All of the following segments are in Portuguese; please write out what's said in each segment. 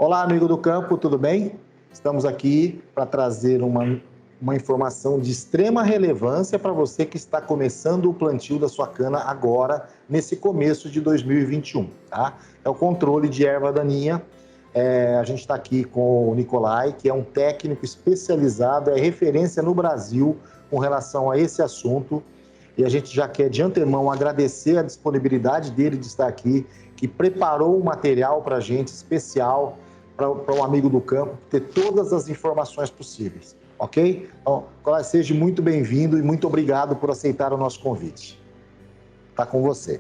Olá, amigo do campo, tudo bem? Estamos aqui para trazer uma informação de extrema relevância para você que está começando o plantio da sua cana agora, nesse começo de 2021, tá? É o controle de erva daninha. A gente está aqui com o Nicolai, que é um técnico especializado, é referência no Brasil com relação a esse assunto. E a gente já quer de antemão agradecer a disponibilidade dele de estar aqui, que preparou um material para a gente especial, para um amigo do campo, ter todas as informações possíveis, ok? Então, seja muito bem-vindo e muito obrigado por aceitar o nosso convite. Está com você.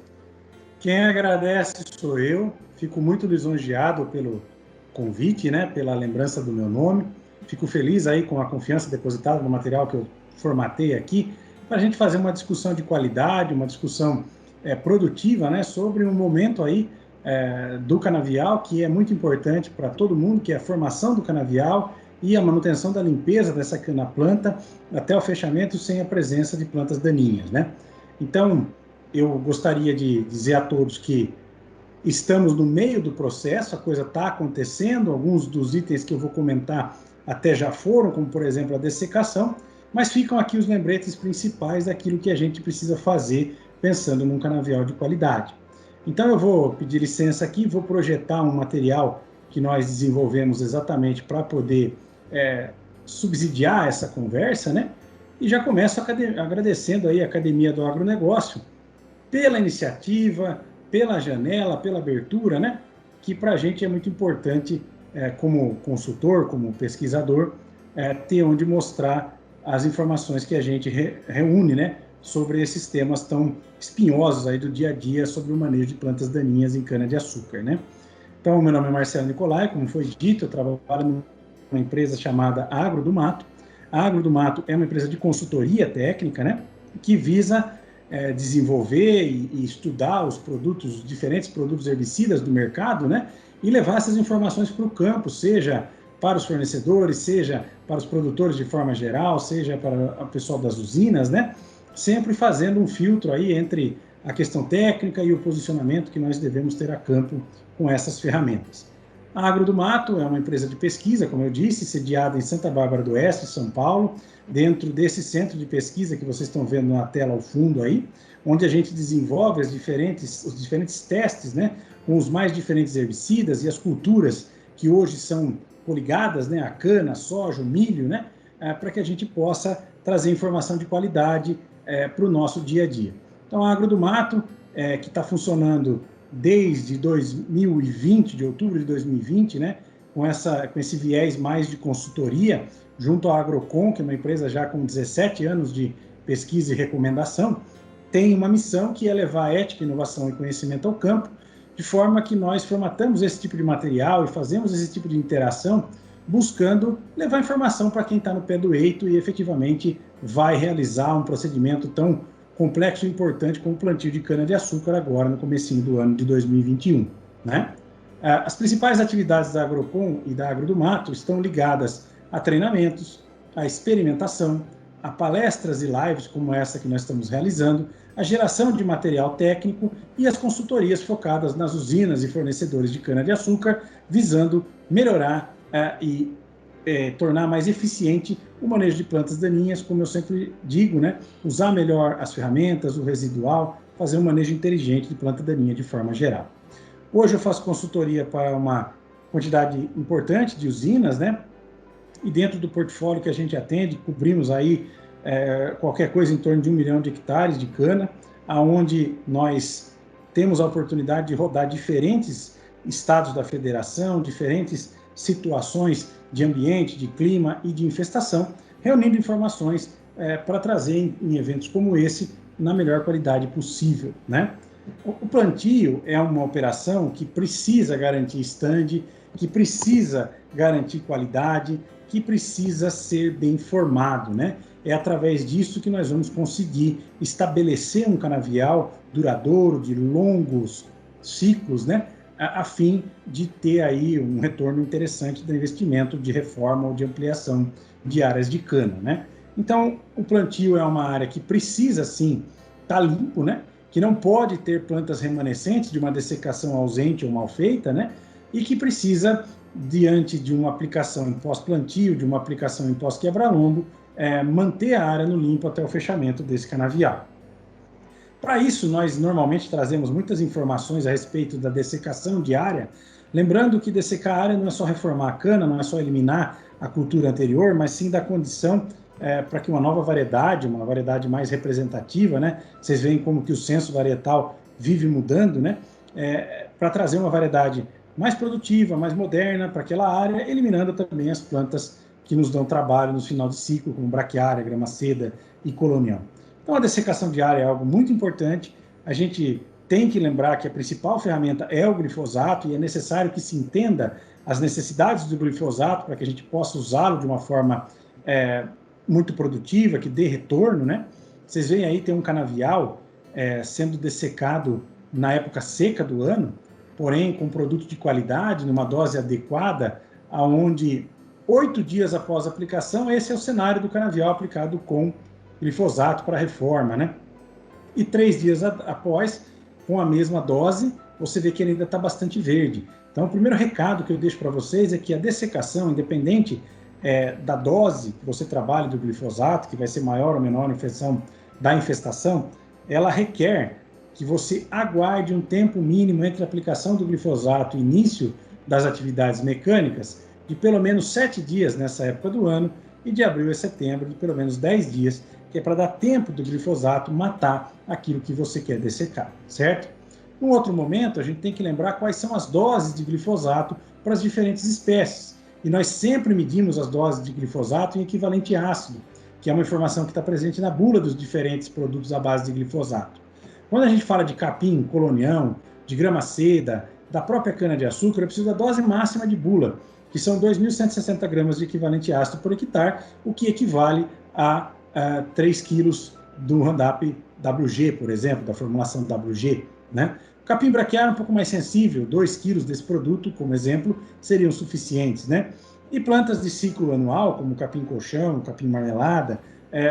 Quem agradece sou eu, fico muito lisonjeado pelo convite, né, pela lembrança do meu nome, fico feliz aí com a confiança depositada no material que eu formatei aqui, para a gente fazer uma discussão de qualidade, uma discussão produtiva, né, sobre um momento aí do canavial, que é muito importante para todo mundo, que é a formação do canavial e a manutenção da limpeza dessa cana-planta até o fechamento sem a presença de plantas daninhas, né? Então, eu gostaria de dizer a todos que estamos no meio do processo, a coisa está acontecendo, alguns dos itens que eu vou comentar até já foram, como por exemplo a dessecação, mas ficam aqui os lembretes principais daquilo que a gente precisa fazer pensando num canavial de qualidade. Então eu vou pedir licença aqui, vou projetar um material que nós desenvolvemos exatamente para poder subsidiar essa conversa, né? E já começo agradecendo aí a Academia do Agronegócio pela iniciativa, pela janela, pela abertura, né? Que para a gente é muito importante, como consultor, como pesquisador, ter onde mostrar as informações que a gente reúne, né? Sobre esses temas tão espinhosos aí do dia a dia sobre o manejo de plantas daninhas em cana-de-açúcar, né? Então, meu nome é Marcelo Nicolai, como foi dito, eu trabalho numa empresa chamada Agro do Mato. A Agro do Mato é uma empresa de consultoria técnica, né? Que visa desenvolver e estudar os diferentes produtos herbicidas do mercado, né? E levar essas informações para o campo, seja para os fornecedores, seja para os produtores de forma geral, seja para o pessoal das usinas, né? Sempre fazendo um filtro aí entre a questão técnica e o posicionamento que nós devemos ter a campo com essas ferramentas. A Agro do Mato é uma empresa de pesquisa, como eu disse, sediada em Santa Bárbara do Oeste, São Paulo, dentro desse centro de pesquisa que vocês estão vendo na tela ao fundo aí, onde a gente desenvolve os diferentes testes, né, com os mais diferentes herbicidas e as culturas que hoje são coligadas, né, a cana, a soja, o milho, né, para que a gente possa trazer informação de qualidade para o nosso dia a dia. Então, a Agro do Mato, que está funcionando desde 2020, de outubro de 2020, né, com esse viés mais de consultoria, junto à Agrocom, que é uma empresa já com 17 anos de pesquisa e recomendação, tem uma missão que é levar ética, inovação e conhecimento ao campo, de forma que nós formatamos esse tipo de material e fazemos esse tipo de interação, buscando levar informação para quem está no pé do eito e efetivamente vai realizar um procedimento tão complexo e importante como o plantio de cana-de-açúcar agora no comecinho do ano de 2021, né? As principais atividades da Agrocom e da Agro do Mato estão ligadas a treinamentos, a experimentação, a palestras e lives como essa que nós estamos realizando, a geração de material técnico e as consultorias focadas nas usinas e fornecedores de cana-de-açúcar, visando melhorar e tornar mais eficiente o manejo de plantas daninhas, como eu sempre digo, né? Usar melhor as ferramentas, o residual, fazer um manejo inteligente de planta daninha de forma geral. Hoje eu faço consultoria para uma quantidade importante de usinas, né? E dentro do portfólio que a gente atende, cobrimos aí qualquer coisa em torno de 1 milhão de hectares de cana, aonde nós temos a oportunidade de rodar diferentes estados da federação, diferentes situações de ambiente, de clima e de infestação, reunindo informações para trazer em eventos como esse na melhor qualidade possível, né? O plantio é uma operação que precisa garantir stand, que precisa garantir qualidade, que precisa ser bem formado, né? É através disso que nós vamos conseguir estabelecer um canavial duradouro, de longos ciclos, né? A fim de ter aí um retorno interessante do investimento de reforma ou de ampliação de áreas de cana, né? Então, o plantio é uma área que precisa, sim, estar limpo, né? Que não pode ter plantas remanescentes de uma dessecação ausente ou mal feita, né? E que precisa diante de uma aplicação em pós-plantio, de uma aplicação em pós-quebra-lombo, manter a área no limpo até o fechamento desse canavial. Para isso, nós normalmente trazemos muitas informações a respeito da dessecação diária, lembrando que dessecar a área não é só reformar a cana, não é só eliminar a cultura anterior, mas sim dar condição para que uma nova variedade, uma variedade mais representativa, né? Vocês veem como que o censo varietal vive mudando, né? Para trazer uma variedade mais produtiva, mais moderna para aquela área, eliminando também as plantas que nos dão trabalho no final de ciclo, como braquiária, grama-seda e colonial. Então, a dessecação diária é algo muito importante. A gente tem que lembrar que a principal ferramenta é o glifosato e é necessário que se entenda as necessidades do glifosato para que a gente possa usá-lo de uma forma muito produtiva, que dê retorno, né? Vocês veem aí, tem um canavial sendo dessecado na época seca do ano, porém com produto de qualidade, numa dose adequada, aonde 8 dias após a aplicação, esse é o cenário do canavial aplicado com glifosato para reforma, né? E 3 dias após, com a mesma dose, você vê que ele ainda está bastante verde. Então, o primeiro recado que eu deixo para vocês é que a dessecação, independente da dose que você trabalhe do glifosato, que vai ser maior ou menor da infestação, ela requer que você aguarde um tempo mínimo entre a aplicação do glifosato e início das atividades mecânicas, de pelo menos 7 dias nessa época do ano, e de abril a setembro, de pelo menos 10 dias, que é para dar tempo do glifosato matar aquilo que você quer dessecar, certo? Num outro momento, a gente tem que lembrar quais são as doses de glifosato para as diferentes espécies. E nós sempre medimos as doses de glifosato em equivalente ácido, que é uma informação que está presente na bula dos diferentes produtos à base de glifosato. Quando a gente fala de capim, colonião, de grama-seda, da própria cana-de-açúcar, eu preciso da dose máxima de bula, que são 2.160 gramas de equivalente ácido por hectare, o que equivale a 3 quilos do Roundup WG, por exemplo, da formulação WG, né? O capim braquiário é um pouco mais sensível, 2 quilos desse produto, como exemplo, seriam suficientes, né? E plantas de ciclo anual, como capim colchão, capim marmelada,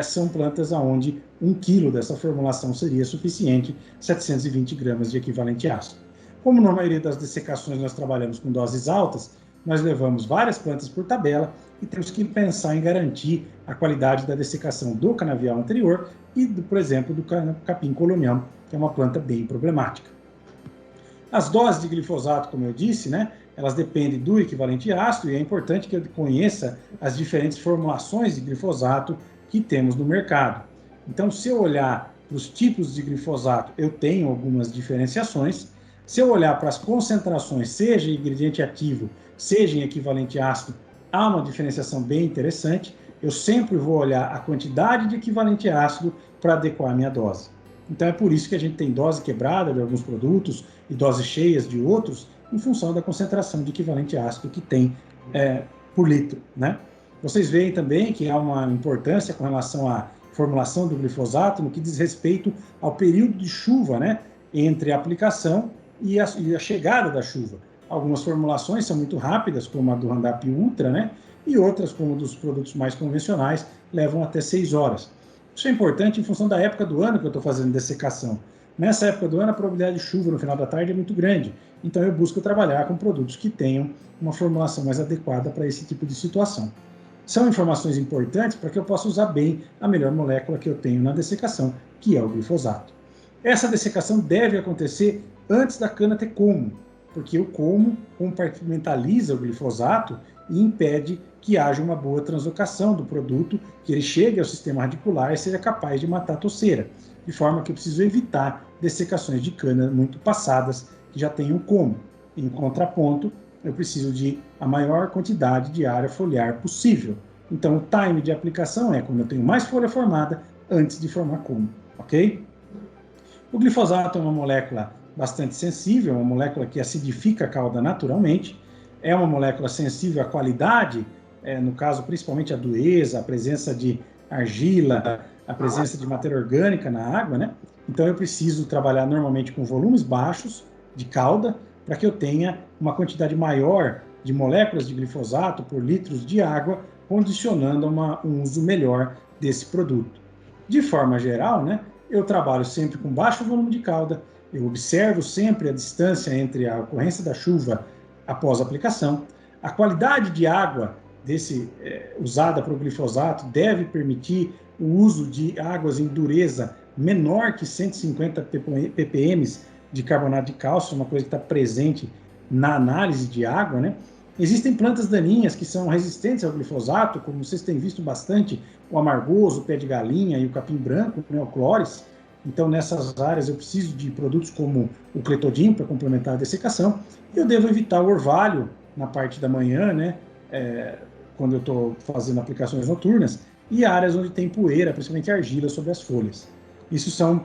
são plantas onde 1 quilo dessa formulação seria suficiente, 720 gramas de equivalente ácido. Como na maioria das dessecações nós trabalhamos com doses altas, nós levamos várias plantas por tabela e temos que pensar em garantir a qualidade da dessecação do canavial anterior e, por exemplo, do capim colonial, que é uma planta bem problemática. As doses de glifosato, como eu disse, né, elas dependem do equivalente ácido e é importante que eu conheça as diferentes formulações de glifosato que temos no mercado. Então, se eu olhar para os tipos de glifosato, eu tenho algumas diferenciações. Se eu olhar para as concentrações, seja em ingrediente ativo, seja em equivalente ácido, há uma diferenciação bem interessante. Eu sempre vou olhar a quantidade de equivalente ácido para adequar a minha dose. Então é por isso que a gente tem dose quebrada de alguns produtos e doses cheias de outros, em função da concentração de equivalente ácido que tem por litro, né? Vocês veem também que há uma importância com relação à formulação do glifosato no que diz respeito ao período de chuva, né, entre a aplicação e a chegada da chuva. Algumas formulações são muito rápidas, como a do Roundup Ultra, né? E outras, como dos produtos mais convencionais, levam até 6 horas. Isso é importante em função da época do ano que eu estou fazendo dessecação. Nessa época do ano, a probabilidade de chuva no final da tarde é muito grande. Então, eu busco trabalhar com produtos que tenham uma formulação mais adequada para esse tipo de situação. São informações importantes para que eu possa usar bem a melhor molécula que eu tenho na dessecação, que é o glifosato. Essa dessecação deve acontecer antes da cana ter como, porque o como compartimentaliza o glifosato e impede que haja uma boa translocação do produto, que ele chegue ao sistema radicular e seja capaz de matar a toceira, de forma que eu preciso evitar dessecações de cana muito passadas, que já tenham como. Em contraponto, eu preciso de a maior quantidade de área foliar possível. Então, o time de aplicação é quando eu tenho mais folha formada antes de formar como, ok? O glifosato é uma molécula bastante sensível, uma molécula que acidifica a cauda naturalmente, é uma molécula sensível à qualidade, no caso principalmente à dureza, à presença de argila, a presença de matéria orgânica na água, né? Então eu preciso trabalhar normalmente com volumes baixos de cauda para que eu tenha uma quantidade maior de moléculas de glifosato por litros de água, condicionando a um uso melhor desse produto. De forma geral, né, eu trabalho sempre com baixo volume de cauda, eu observo sempre a distância entre a ocorrência da chuva após a aplicação. A qualidade de água usada para o glifosato deve permitir o uso de águas em dureza menor que 150 ppm de carbonato de cálcio, uma coisa que está presente na análise de água, né? Existem plantas daninhas que são resistentes ao glifosato, como vocês têm visto bastante, o amargoso, o pé de galinha e o capim branco, né, o clores. Então, nessas áreas, eu preciso de produtos como o clethodim para complementar a dessecação. E eu devo evitar o orvalho na parte da manhã, né, quando eu estou fazendo aplicações noturnas, e áreas onde tem poeira, principalmente argila, sobre as folhas. Isso são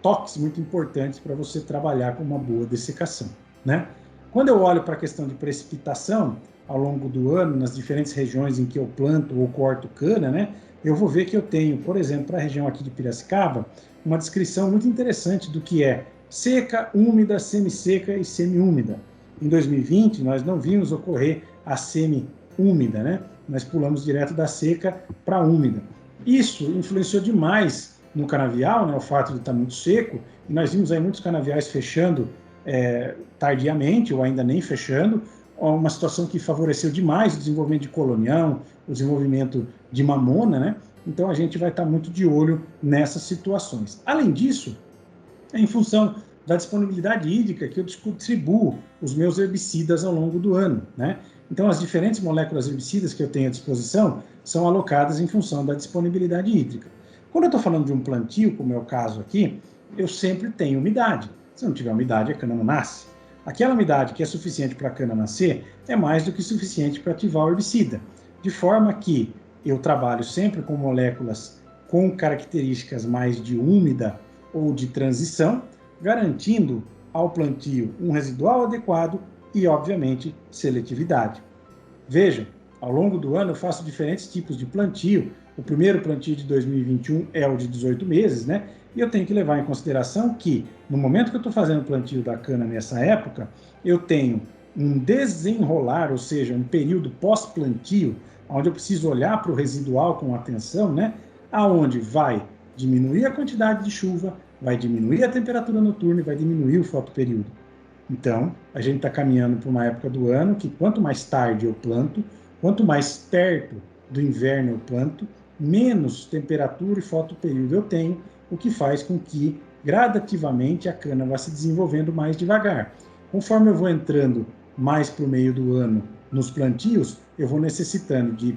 toques muito importantes para você trabalhar com uma boa dessecação, né? Quando eu olho para a questão de precipitação ao longo do ano, nas diferentes regiões em que eu planto ou corto cana, né, eu vou ver que eu tenho, por exemplo, para a região aqui de Piracicaba, uma descrição muito interessante do que é seca, úmida, semi-seca e semi-úmida. Em 2020, nós não vimos ocorrer a semi-úmida, né? Nós pulamos direto da seca para a úmida. Isso influenciou demais no canavial, né, o fato de estar muito seco, e nós vimos aí muitos canaviais fechando tardiamente ou ainda nem fechando, uma situação que favoreceu demais o desenvolvimento de colonião, o desenvolvimento de mamona, né? Então a gente vai estar muito de olho nessas situações. Além disso, em função da disponibilidade hídrica que eu distribuo os meus herbicidas ao longo do ano, né? Então as diferentes moléculas herbicidas que eu tenho à disposição são alocadas em função da disponibilidade hídrica. Quando eu estou falando de um plantio, como é o caso aqui, eu sempre tenho umidade. Se não tiver umidade, a cana não nasce. Aquela umidade que é suficiente para a cana nascer é mais do que suficiente para ativar o herbicida. De forma que eu trabalho sempre com moléculas com características mais de úmida ou de transição, garantindo ao plantio um residual adequado e, obviamente, seletividade. Veja, ao longo do ano eu faço diferentes tipos de plantio. O primeiro plantio de 2021 é o de 18 meses, né? E eu tenho que levar em consideração que, no momento que eu estou fazendo o plantio da cana nessa época, eu tenho um desenrolar, ou seja, um período pós-plantio, onde eu preciso olhar para o residual com atenção, né? Aonde vai diminuir a quantidade de chuva, vai diminuir a temperatura noturna e vai diminuir o fotoperíodo. Então, a gente está caminhando para uma época do ano que quanto mais tarde eu planto, quanto mais perto do inverno eu planto, menos temperatura e fotoperíodo eu tenho, o que faz com que, gradativamente, a cana vá se desenvolvendo mais devagar. Conforme eu vou entrando mais para o meio do ano nos plantios, eu vou necessitando de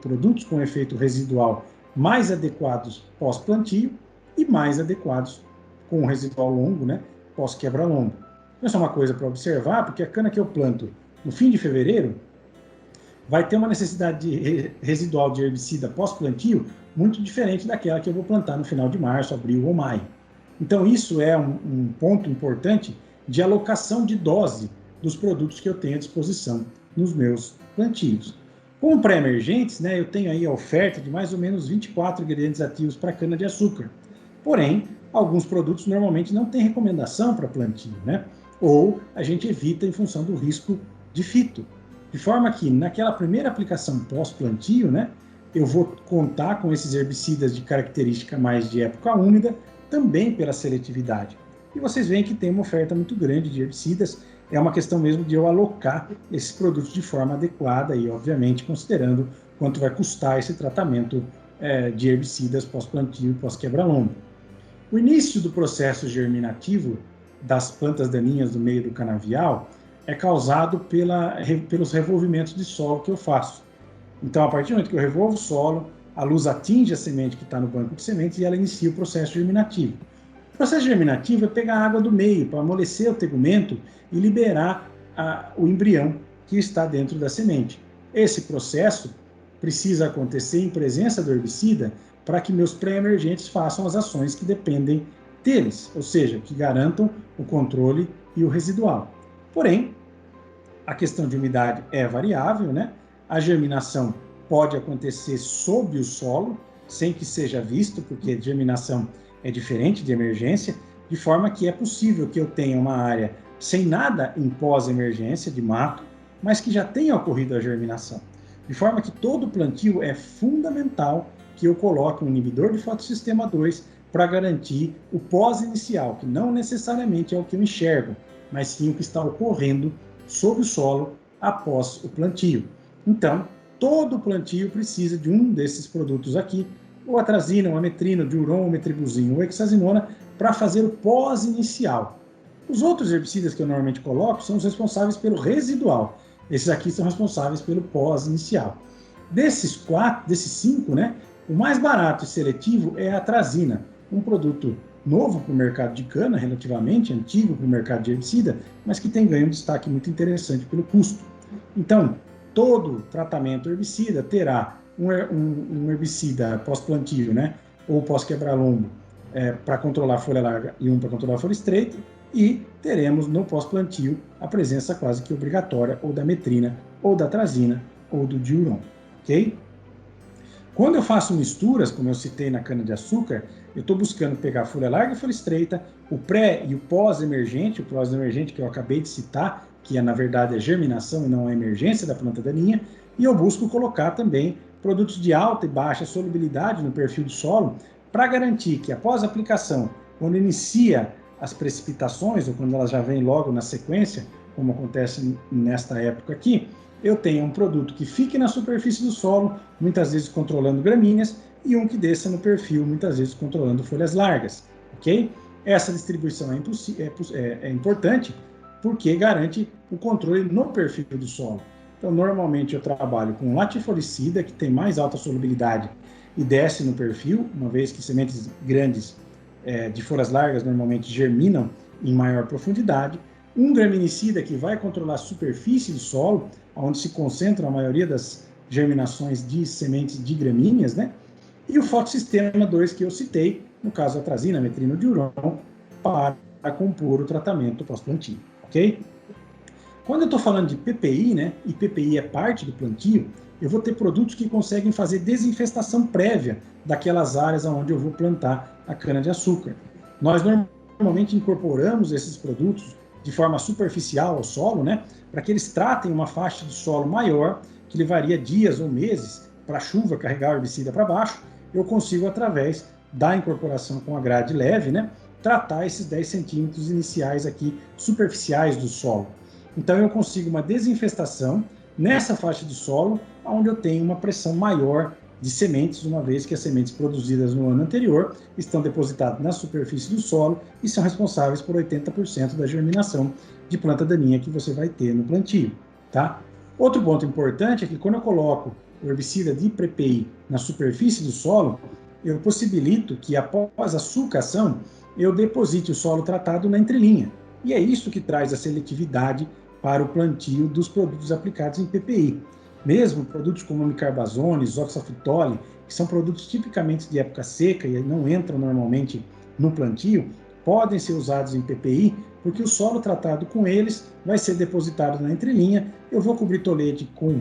produtos com efeito residual mais adequados pós-plantio e mais adequados com residual longo, né, pós-quebra-lombo. Isso é uma coisa para observar, porque a cana que eu planto no fim de fevereiro vai ter uma necessidade residual de herbicida pós-plantio muito diferente daquela que eu vou plantar no final de março, abril ou maio. Então isso é um ponto importante de alocação de dose dos produtos que eu tenho à disposição nos meus plantios. Como pré-emergentes, né, eu tenho aí a oferta de mais ou menos 24 ingredientes ativos para cana-de-açúcar. Porém, alguns produtos normalmente não têm recomendação para plantio, né? Ou a gente evita em função do risco de fito. De forma que, naquela primeira aplicação pós-plantio, né, eu vou contar com esses herbicidas de característica mais de época úmida, também pela seletividade. E vocês veem que tem uma oferta muito grande de herbicidas, é uma questão mesmo de eu alocar esses produtos de forma adequada e, obviamente, considerando quanto vai custar esse tratamento de herbicidas pós-plantio e pós-quebra-lombo. O início do processo germinativo das plantas daninhas do meio do canavial é causado pelos revolvimentos de solo que eu faço. Então, a partir do momento que eu revolvo o solo, a luz atinge a semente que está no banco de sementes e ela inicia o processo germinativo. O processo germinativo é pegar a água do meio para amolecer o tegumento e liberar o embrião que está dentro da semente. Esse processo precisa acontecer em presença do herbicida para que meus pré-emergentes façam as ações que dependem deles, ou seja, que garantam o controle e o residual. Porém, a questão de umidade é variável, né? A germinação pode acontecer sob o solo, sem que seja visto, porque germinação é diferente de emergência, de forma que é possível que eu tenha uma área sem nada em pós-emergência de mato, mas que já tenha ocorrido a germinação. De forma que todo plantio é fundamental que eu coloque um inibidor de fotossistema 2 para garantir o pós-inicial, que não necessariamente é o que eu enxergo, mas sim o que está ocorrendo sob o solo após o plantio. Então, todo plantio precisa de um desses produtos aqui, ou atrazina, ou ametrina, o diuron, o metribuzin, ou hexazinona, para fazer o pós-inicial. Os outros herbicidas que eu normalmente coloco são os responsáveis pelo residual. Esses aqui são responsáveis pelo pós-inicial. Desses 5, né, o mais barato e seletivo é a atrazina, um produto novo para o mercado de cana, relativamente antigo para o mercado de herbicida, mas que tem ganho um destaque muito interessante pelo custo. Então, todo tratamento herbicida terá um herbicida pós-plantio, né, ou pós-quebra-lombo, para controlar a folha larga e um para controlar a folha estreita, e teremos no pós-plantio a presença quase que obrigatória ou da metrina, ou da atrazina, ou do diuron, ok? Quando eu faço misturas, como eu citei na cana-de-açúcar, eu estou buscando pegar a folha larga e folha estreita, o pré e o pós-emergente, o pós-emergente que eu acabei de citar, que na verdade é germinação e não a emergência da planta daninha, e eu busco colocar também produtos de alta e baixa solubilidade no perfil do solo, para garantir que após a aplicação, quando inicia as precipitações, ou quando elas já vêm logo na sequência, como acontece nesta época aqui, eu tenho um produto que fique na superfície do solo, muitas vezes controlando gramíneas, e um que desça no perfil, muitas vezes controlando folhas largas, ok? Essa distribuição é importante porque garante o controle no perfil do solo. Então, normalmente eu trabalho com latifolicida, que tem mais alta solubilidade e desce no perfil, uma vez que sementes grandes de folhas largas normalmente germinam em maior profundidade. Um graminicida que vai controlar a superfície do solo, onde se concentra a maioria das germinações de sementes de gramíneas, né? E o fotossistema 2 que eu citei, no caso a atrazina, a metrina, o diuron, para compor o tratamento pós-plantio, ok? Quando eu estou falando de PPI, né, e PPI é parte do plantio, eu vou ter produtos que conseguem fazer desinfestação prévia daquelas áreas onde eu vou plantar a cana-de-açúcar. Nós normalmente incorporamos esses produtos de forma superficial ao solo, né, para que eles tratem uma faixa de solo maior, que levaria dias ou meses para a chuva carregar o herbicida para baixo. Eu consigo, através da incorporação com a grade leve, né, tratar esses 10 centímetros iniciais aqui, superficiais do solo. Então eu consigo uma desinfestação nessa faixa de solo, onde eu tenho uma pressão maior de sementes, uma vez que as sementes produzidas no ano anterior estão depositadas na superfície do solo e são responsáveis por 80% da germinação de planta daninha que você vai ter no plantio, tá? Outro ponto importante é que quando eu coloco o herbicida de PPI na superfície do solo, eu possibilito que após a sulcação eu deposite o solo tratado na entrelinha. E é isso que traz a seletividade para o plantio dos produtos aplicados em PPI. Mesmo produtos como micarbazone, isoxafutole, que são produtos tipicamente de época seca e não entram normalmente no plantio, podem ser usados em PPI, porque o solo tratado com eles vai ser depositado na entrelinha. Eu vou cobrir tolete com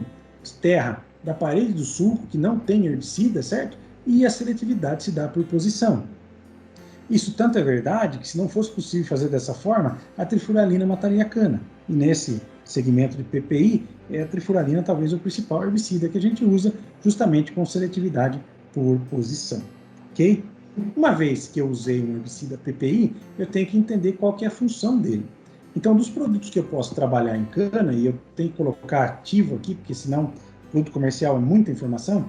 terra da parede do sulco, que não tem herbicida, certo? E a seletividade se dá por posição. Isso tanto é verdade que, se não fosse possível fazer dessa forma, a trifuralina mataria a cana. E nesse segmento de PPI, a trifuralina talvez o principal herbicida que a gente usa, justamente com seletividade por posição. Ok? Uma vez que eu usei um herbicida PPI, eu tenho que entender qual que é a função dele. Então, dos produtos que eu posso trabalhar em cana, e eu tenho que colocar ativo aqui, porque senão produto comercial é muita informação,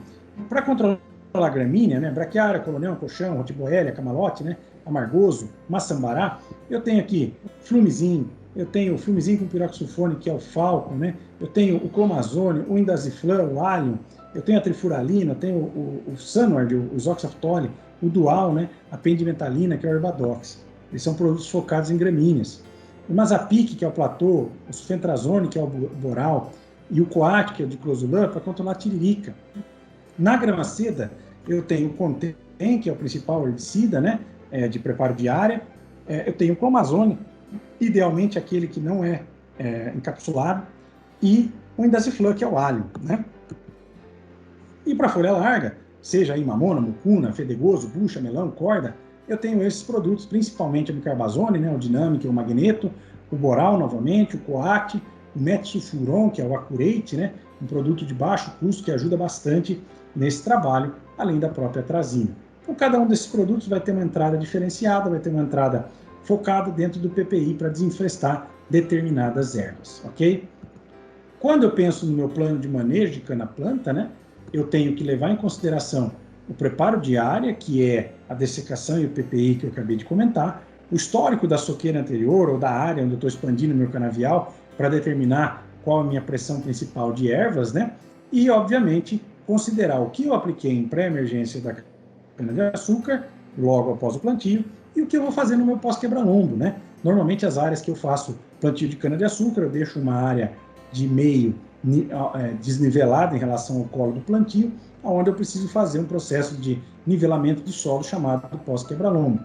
para controlar a gramínea, né, braquiária, colonião, colchão, rotiboélia, camalote, né, amargoso, maçambará, eu tenho aqui flumizin, eu tenho o flumizin com piroxsulfone, que é o Falcon, né, eu tenho o clomazone, o indaziflan, o allium, eu tenho a trifuralina, eu tenho o Sanward, o isoxafutole, o dual, né, a pendimetalina, que é o herbadox. Eles são produtos focados em gramíneas. O mazapic, que é o platô, o sulfentrazone, que é o boral, e o coat, que é o diclosulam, para controlar a tiririca. Na grama seda, eu tenho o Contém, que é o principal herbicida, né, de preparo de área. Eu tenho o clomazone, idealmente aquele que não é encapsulado, e o indaziflan, que é o alho, né? E para folha larga, seja aí mamona, mucuna, fedegoso, bucha, melão, corda, eu tenho esses produtos, principalmente o bicarbazone, né, o dinâmico, o magneto, o boral novamente, o coat, o metsulfuron, que é o acurate, né, um produto de baixo custo que ajuda bastante nesse trabalho, além da própria atrazina. Então, cada um desses produtos vai ter uma entrada diferenciada, vai ter uma entrada focada dentro do PPI para desinfestar determinadas ervas, ok? Quando eu penso no meu plano de manejo de cana-planta, né, eu tenho que levar em consideração o preparo de área, que é a dessecação e o PPI que eu acabei de comentar, o histórico da soqueira anterior ou da área onde eu estou expandindo meu canavial para determinar qual a minha pressão principal de ervas, né? E, obviamente, considerar o que eu apliquei em pré-emergência da cana-de-açúcar, logo após o plantio, e o que eu vou fazer no meu pós-quebra-lombo, né? Normalmente, as áreas que eu faço plantio de cana-de-açúcar, eu deixo uma área de meio desnivelada em relação ao colo do plantio, onde eu preciso fazer um processo de nivelamento de solo chamado pós-quebra-lombo.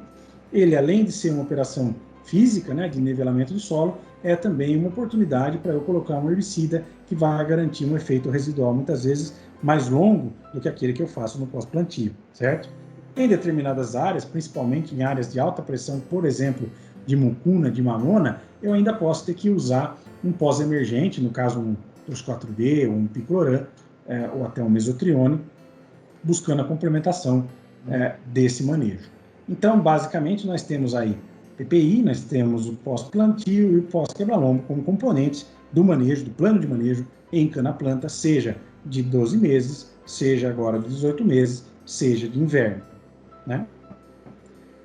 Ele, além de ser uma operação física, né, de nivelamento de solo, é também uma oportunidade para eu colocar um herbicida que vai garantir um efeito residual, muitas vezes mais longo do que aquele que eu faço no pós-plantio, certo? Em determinadas áreas, principalmente em áreas de alta pressão, por exemplo, de mucuna, de mamona, eu ainda posso ter que usar um pós-emergente, no caso um Tros 4D, ou um Picloram, ou até um mesotrione, buscando a complementação desse manejo. Então, basicamente, nós temos aí PPI, nós temos o pós-plantio e o pós-quebra-lombo como componentes do manejo, do plano de manejo em cana-planta, seja de 12 meses, seja agora de 18 meses, seja de inverno, né?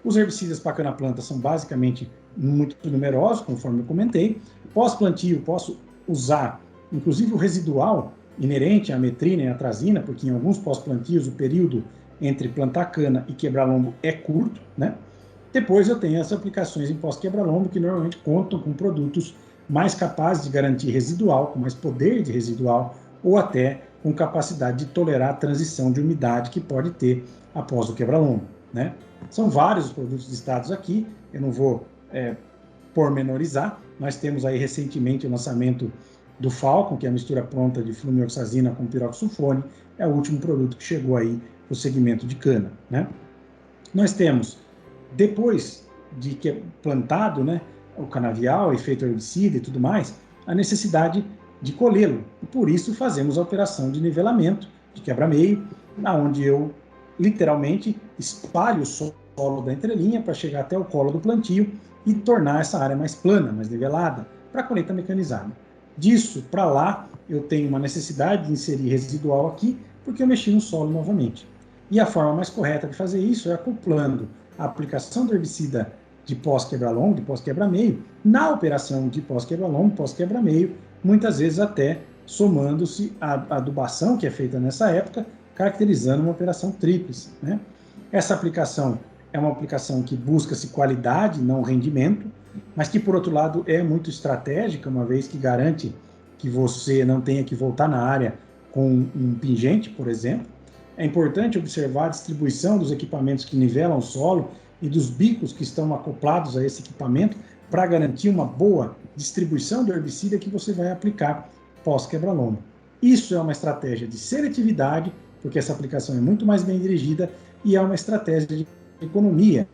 Os herbicidas para cana-planta são basicamente muito numerosos, conforme eu comentei. Pós-plantio, posso usar, inclusive, o residual inerente à metrina e à atrazina, porque em alguns pós-plantios o período entre plantar cana e quebra-lombo é curto, né? Depois eu tenho as aplicações em pós-quebra-lombo, que normalmente contam com produtos mais capazes de garantir residual, com mais poder de residual, ou até com capacidade de tolerar a transição de umidade que pode ter após o quebra-lombo, né? São vários os produtos listados aqui, eu não vou pormenorizar. Nós temos aí recentemente o lançamento do Falcon, que é a mistura pronta de flumioxazina com piroxsulfone, é o último produto que chegou aí para o segmento de cana, né? Nós temos, depois de que é plantado, né, o canavial e feito herbicida e tudo mais, a necessidade de colhê-lo. E por isso fazemos a operação de nivelamento, de quebra-meio, onde eu literalmente espalho o solo da entrelinha para chegar até o colo do plantio e tornar essa área mais plana, mais nivelada, para a colheita mecanizada. Disso para lá, eu tenho uma necessidade de inserir residual aqui, porque eu mexi no solo novamente. E a forma mais correta de fazer isso é acoplando a aplicação do herbicida de pós-quebra-lombo, de pós-quebra-meio, na operação de pós-quebra-lombo, pós-quebra-meio, muitas vezes até somando-se a adubação que é feita nessa época, caracterizando uma operação tríplice, né? Essa aplicação é uma aplicação que busca-se qualidade, não rendimento, mas que, por outro lado, é muito estratégica, uma vez que garante que você não tenha que voltar na área com um pingente, por exemplo. É importante observar a distribuição dos equipamentos que nivelam o solo e dos bicos que estão acoplados a esse equipamento para garantir uma boa distribuição do herbicida que você vai aplicar pós-quebra-lombo. Isso é uma estratégia de seletividade, porque essa aplicação é muito mais bem dirigida, e é uma estratégia de economia,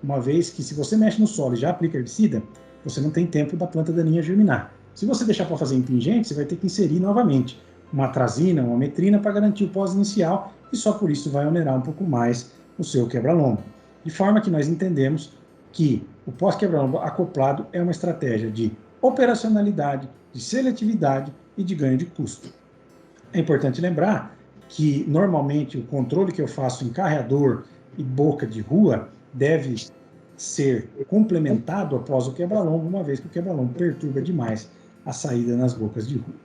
uma vez que se você mexe no solo e já aplica herbicida, você não tem tempo da planta daninha germinar. Se você deixar para fazer em pingente, você vai ter que inserir novamente uma atrazina, uma metrina para garantir o pós-inicial, e só por isso vai onerar um pouco mais o seu quebra-lombo. De forma que nós entendemos que o pós-quebra-lombo acoplado é uma estratégia de operacionalidade, de seletividade e de ganho de custo. É importante lembrar que, normalmente, o controle que eu faço em carreador e boca de rua deve ser complementado após o quebra-lombo, uma vez que o quebra-lombo perturba demais a saída nas bocas de rua.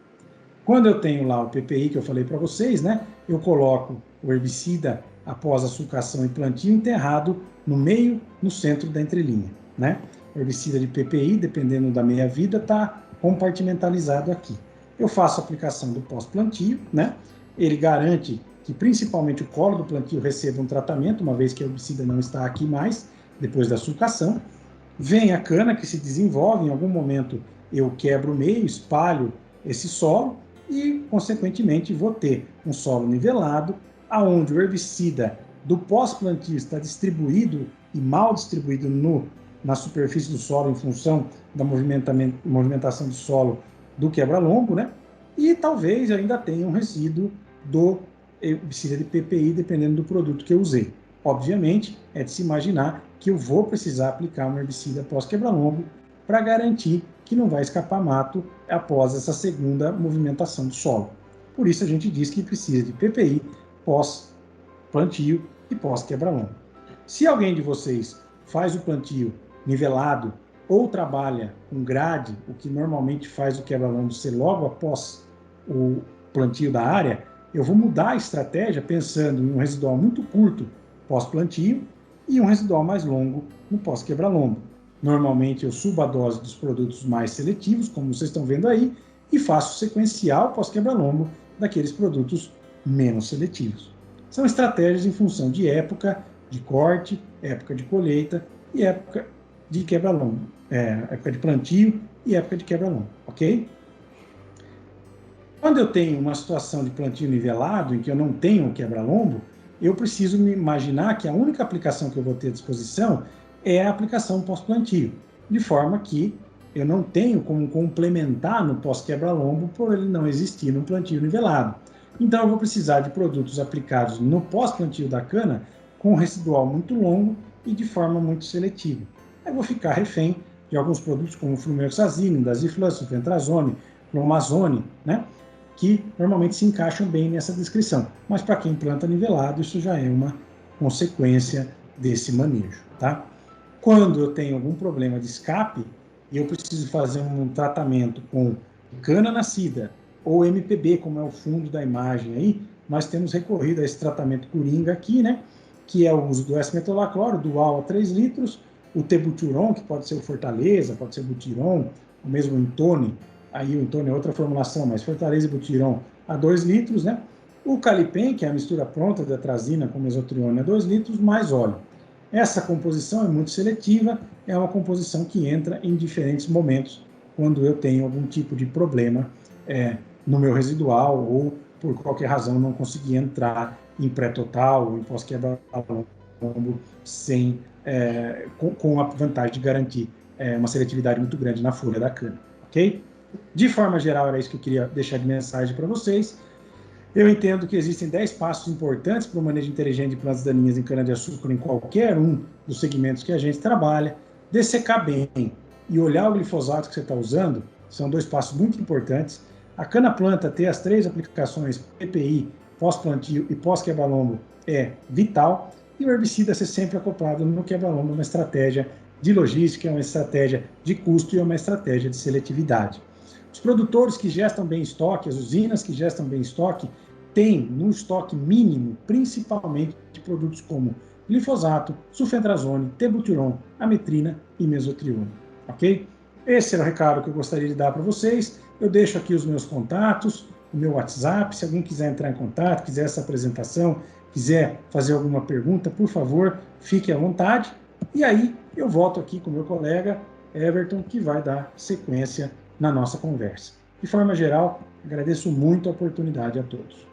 Quando eu tenho lá o PPI que eu falei para vocês, né, eu coloco o herbicida após a sulcação e plantio enterrado no meio, no centro da entrelinha, né? O herbicida de PPI, dependendo da meia-vida, está compartimentalizado aqui. Eu faço a aplicação do pós-plantio, né? Ele garante que principalmente o colo do plantio receba um tratamento, uma vez que o herbicida não está aqui mais, depois da sulcação. Vem a cana que se desenvolve, em algum momento eu quebro o meio, espalho esse solo e, consequentemente, vou ter um solo nivelado, aonde o herbicida do pós-plantio está distribuído e mal distribuído na superfície do solo em função da movimentação do solo do quebra-lombo, né? E talvez ainda tenha um resíduo do herbicida de PPI, dependendo do produto que eu usei. Obviamente, é de se imaginar que eu vou precisar aplicar um herbicida pós-quebra-lombo para garantir que não vai escapar mato após essa segunda movimentação do solo. Por isso a gente diz que precisa de PPI pós-plantio e pós-quebra-lombo. Se alguém de vocês faz o plantio nivelado ou trabalha com grade, o que normalmente faz o quebra-lombo ser logo após o plantio da área, eu vou mudar a estratégia pensando em um residual muito curto pós-plantio e um residual mais longo no pós-quebra-lombo. Normalmente eu subo a dose dos produtos mais seletivos, como vocês estão vendo aí, e faço sequencial pós-quebra-lombo daqueles produtos menos seletivos. São estratégias em função de época de corte, época de colheita e época de quebra-lombo, época de plantio e época de quebra-lombo, ok? Quando eu tenho uma situação de plantio nivelado, em que eu não tenho quebra-lombo, eu preciso me imaginar que a única aplicação que eu vou ter à disposição é a aplicação pós-plantio, de forma que eu não tenho como complementar no pós-quebra-lombo por ele não existir no plantio nivelado. Então eu vou precisar de produtos aplicados no pós-plantio da cana com residual muito longo e de forma muito seletiva. Eu vou ficar refém de alguns produtos como flumeoxazine, daziflan, sulfentrazone, clomazone, né? Que normalmente se encaixam bem nessa descrição. Mas para quem planta nivelado, isso já é uma consequência desse manejo, tá? Quando eu tenho algum problema de escape e eu preciso fazer um tratamento com cana nascida ou MPB, como é o fundo da imagem aí, nós temos recorrido a esse tratamento coringa aqui, né? Que é o uso do S-metolacloro, dual a 3 litros, o tebuturon, que pode ser o Fortaleza, pode ser o Butiron, o mesmo Intone, aí o Intone é outra formulação, mas Fortaleza e Butiron a 2 litros, né? O Calipen, que é a mistura pronta de atrazina com mesotrione a 2 litros, mais óleo. Essa composição é muito seletiva, é uma composição que entra em diferentes momentos, quando eu tenho algum tipo de problema no meu residual, ou por qualquer razão não consegui entrar em pré-total ou em pós-quebra-lombo com a vantagem de garantir uma seletividade muito grande na folha da cana, ok? De forma geral, era isso que eu queria deixar de mensagem para vocês. Eu entendo que existem 10 passos importantes para o manejo inteligente de plantas daninhas em cana-de-açúcar em qualquer um dos segmentos que a gente trabalha. Dessecar bem e olhar o glifosato que você está usando são 2 passos muito importantes. A cana-planta ter as 3 aplicações PPI, pós-plantio e pós-quebra-lombo é vital. E o herbicida ser sempre acoplado no quebra-lombo é uma estratégia de logística, é uma estratégia de custo e é uma estratégia de seletividade. Os produtores que gestam bem estoque, as usinas que gestam bem estoque, têm no estoque mínimo, principalmente, de produtos como glifosato, sulfentrazone, tebuturon, ametrina e mesotrione, ok? Esse era o recado que eu gostaria de dar para vocês. Eu deixo aqui os meus contatos, o meu WhatsApp, se alguém quiser entrar em contato, quiser essa apresentação, quiser fazer alguma pergunta, por favor, fique à vontade. E aí eu volto aqui com o meu colega Everton, que vai dar sequência na nossa conversa. De forma geral, agradeço muito a oportunidade a todos.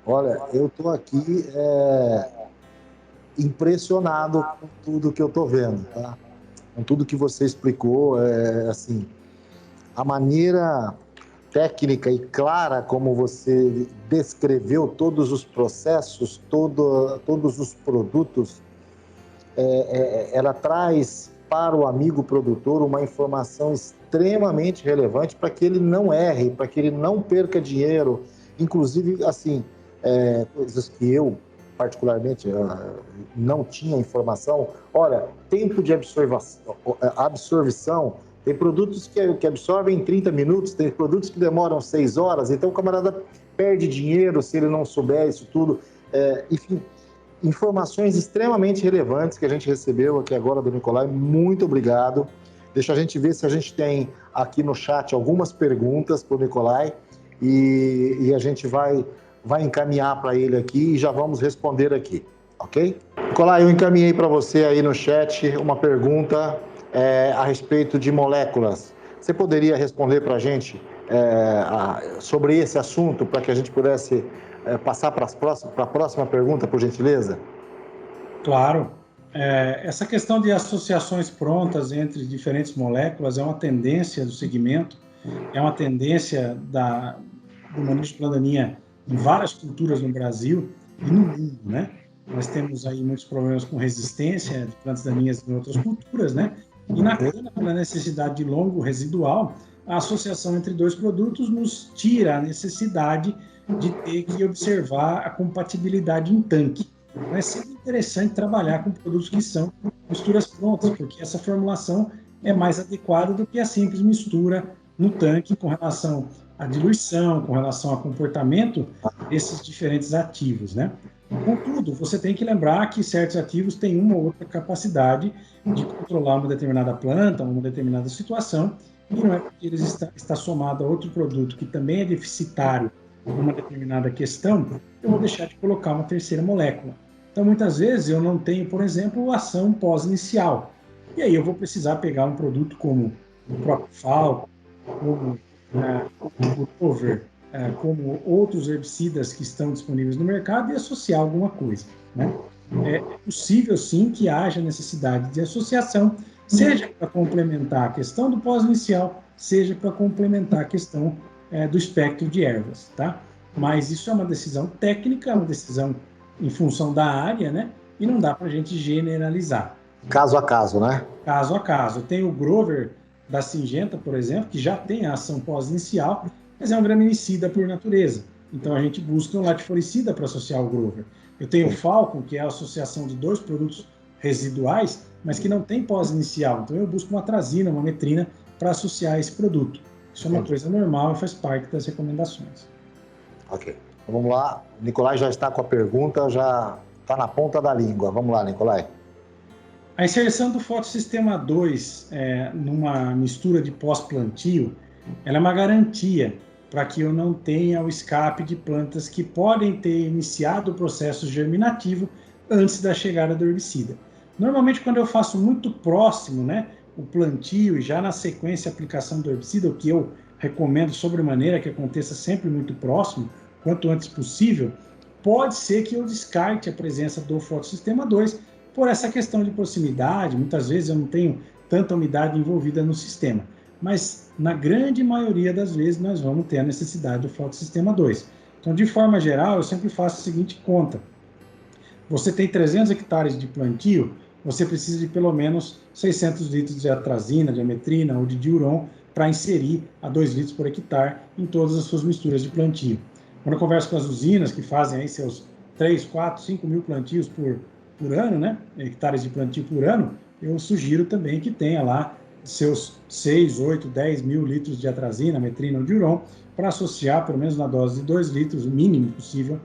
Olha, eu estou aqui impressionado com tudo que eu estou vendo, tá? Com tudo que você explicou, assim, a maneira técnica e clara como você descreveu todos os processos, todos os produtos, ela traz para o amigo produtor uma informação extremamente relevante para que ele não erre, para que ele não perca dinheiro, inclusive, assim, coisas que eu, particularmente, não tinha informação. Olha, tempo de absorção, tem produtos que absorvem em 30 minutos, tem produtos que demoram 6 horas, então o camarada perde dinheiro se ele não souber isso tudo. Enfim, informações extremamente relevantes que a gente recebeu aqui agora do Nicolai. Muito obrigado. Deixa a gente ver se a gente tem aqui no chat algumas perguntas para o Nicolai e a gente vai encaminhar para ele aqui e já vamos responder aqui, ok? Nicolai, eu encaminhei para você aí no chat uma pergunta a respeito de moléculas. Você poderia responder para a gente sobre esse assunto, para que a gente pudesse passar para a próxima pergunta, por gentileza? Claro. Essa questão de associações prontas entre diferentes moléculas é uma tendência do segmento, é uma tendência do manejo de planta daninha em várias culturas no Brasil e no mundo, né? Nós temos aí muitos problemas com resistência de plantas daninhas em outras culturas, né? E na cana, pela necessidade de longo residual, a associação entre dois produtos nos tira a necessidade de ter que observar a compatibilidade em tanque. Então, é sempre interessante trabalhar com produtos que são misturas prontas, porque essa formulação é mais adequada do que a simples mistura no tanque com relação à diluição, com relação ao comportamento desses diferentes ativos, né? Contudo, você tem que lembrar que certos ativos têm uma ou outra capacidade de controlar uma determinada planta, uma determinada situação, e não é porque eles está somado a outro produto que também é deficitário numa determinada questão, eu vou deixar de colocar uma terceira molécula. Então, muitas vezes, eu não tenho, por exemplo, ação pós-inicial. E aí eu vou precisar pegar um produto como o próprio Falco, como o Clover, como outros herbicidas que estão disponíveis no mercado e associar alguma coisa, né? É possível, sim, que haja necessidade de associação, seja para complementar a questão do pós-inicial, seja para complementar a questão do espectro de ervas, tá? Mas isso é uma decisão técnica, é uma decisão em função da área, né? E não dá para a gente generalizar. Caso a caso, né? Caso a caso. Tem o Grover da Syngenta, por exemplo, que já tem a ação pós-inicial, mas é um graminicida por natureza. Então a gente busca um latifuricida para associar ao Grover. Eu tenho o Falcon, que é a associação de dois produtos residuais, mas que não tem pós-inicial. Então eu busco uma atrazina, uma metrina para associar a esse produto. Isso é uma coisa normal e faz parte das recomendações. Ok. Então, vamos lá. O Nicolai já está com a pergunta, já está na ponta da língua. Vamos lá, Nicolai. A inserção do fotossistema 2 numa mistura de pós-plantio, ela é uma garantia para que eu não tenha o escape de plantas que podem ter iniciado o processo germinativo antes da chegada do herbicida. Normalmente, quando eu faço muito próximo, né, o plantio e já na sequência a aplicação do herbicida, o que eu recomendo sobremaneira que aconteça sempre muito próximo, quanto antes possível, pode ser que eu descarte a presença do fotossistema 2 por essa questão de proximidade. Muitas vezes eu não tenho tanta umidade envolvida no sistema, mas na grande maioria das vezes nós vamos ter a necessidade do fotossistema 2. Então, de forma geral, eu sempre faço a seguinte conta. Você tem 300 hectares de plantio, você precisa de pelo menos 600 litros de atrazina, de ametrina ou de diuron para inserir a 2 litros por hectare em todas as suas misturas de plantio. Quando eu converso com as usinas que fazem aí seus 3, 4, 5 mil plantios por ano, né, hectares de plantio por ano, eu sugiro também que tenha lá seus 6, 8, 10 mil litros de atrazina, metrina ou diuron para associar pelo menos na dose de 2 litros, o mínimo possível,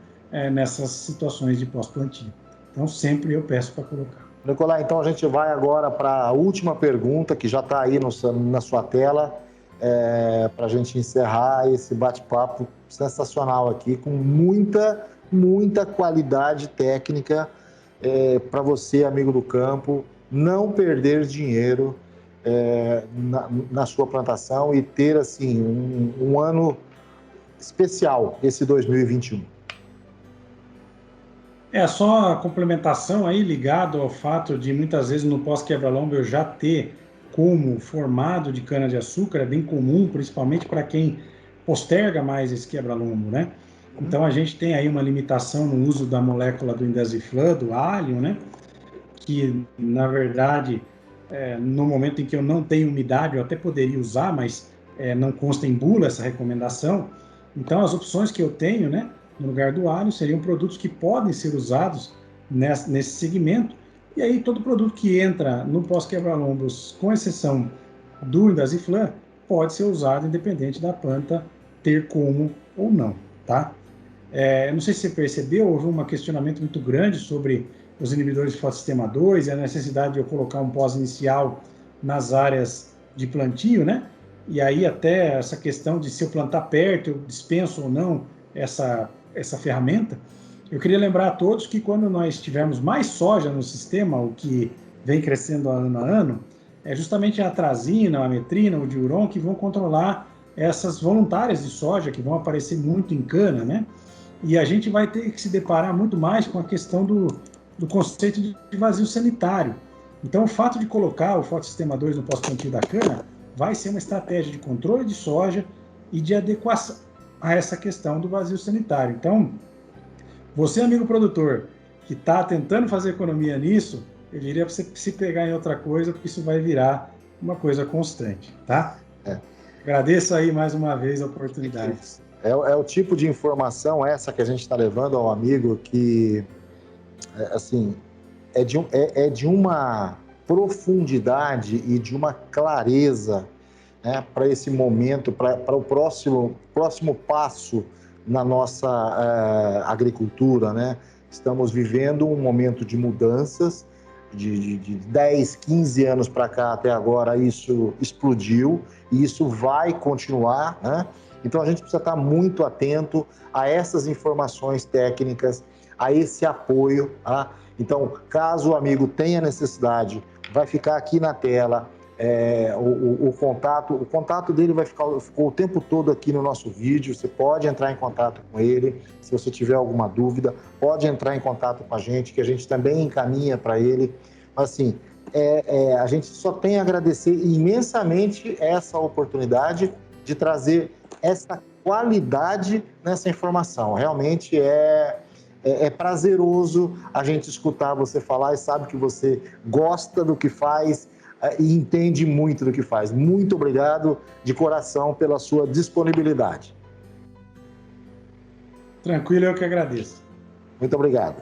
nessas situações de pós-plantio. Então, sempre eu peço para colocar. Nicolai, então a gente vai agora para a última pergunta, que já está aí na sua tela, para a gente encerrar esse bate-papo sensacional aqui, com muita qualidade técnica para você, amigo do campo, não perder dinheiro na sua plantação e ter assim um ano especial, esse 2021. Só a complementação aí ligado ao fato de muitas vezes no pós-quebra-lombo eu já ter como formado de cana-de-açúcar, é bem comum, principalmente para quem posterga mais esse quebra-lombo, né? Então a gente tem aí uma limitação no uso da molécula do indaziflan, do allium, né? Que na verdade, no momento em que eu não tenho umidade, eu até poderia usar, mas não consta em bula essa recomendação. Então as opções que eu tenho, né, no lugar do alho, seriam produtos que podem ser usados nesse segmento. E aí todo produto que entra no pós-quebra-lombos, com exceção do indaziflan, pode ser usado independente da planta ter como ou não, tá? Não sei se você percebeu, houve um questionamento muito grande sobre os inibidores de fotossistema 2 e a necessidade de eu colocar um pós-inicial nas áreas de plantio, né? E aí até essa questão de se eu plantar perto, eu dispenso ou não essa ferramenta. Eu queria lembrar a todos que quando nós tivermos mais soja no sistema, o que vem crescendo ano a ano, é justamente a atrazina, a ametrina, o diuron que vão controlar essas voluntárias de soja que vão aparecer muito em cana, né? E a gente vai ter que se deparar muito mais com a questão do conceito de vazio sanitário. Então, o fato de colocar o fotossistema 2 no pós-plantio da cana vai ser uma estratégia de controle de soja e de adequação a essa questão do vazio sanitário. Então, você, amigo produtor, que está tentando fazer economia nisso, eu diria para você se pegar em outra coisa, porque isso vai virar uma coisa constante, tá? Agradeço aí mais uma vez a oportunidade. É o tipo de informação essa que a gente está levando ao amigo que, assim, é de uma profundidade e de uma clareza, né, para esse momento, para o próximo passo na nossa agricultura, né? Estamos vivendo um momento de mudanças, de 10, 15 anos para cá até agora isso explodiu e isso vai continuar, né? Então a gente precisa estar muito atento a essas informações técnicas, a esse apoio, tá? Então, caso o amigo tenha necessidade, vai ficar aqui na tela o contato dele ficou o tempo todo aqui no nosso vídeo. Você pode entrar em contato com ele, se você tiver alguma dúvida, pode entrar em contato com a gente, que a gente também encaminha para ele. Mas, assim, a gente só tem a agradecer imensamente essa oportunidade de trazer essa qualidade nessa informação. Realmente é prazeroso a gente escutar você falar e sabe que você gosta do que faz e entende muito do que faz. Muito obrigado de coração pela sua disponibilidade. Tranquilo, eu que agradeço. Muito obrigado.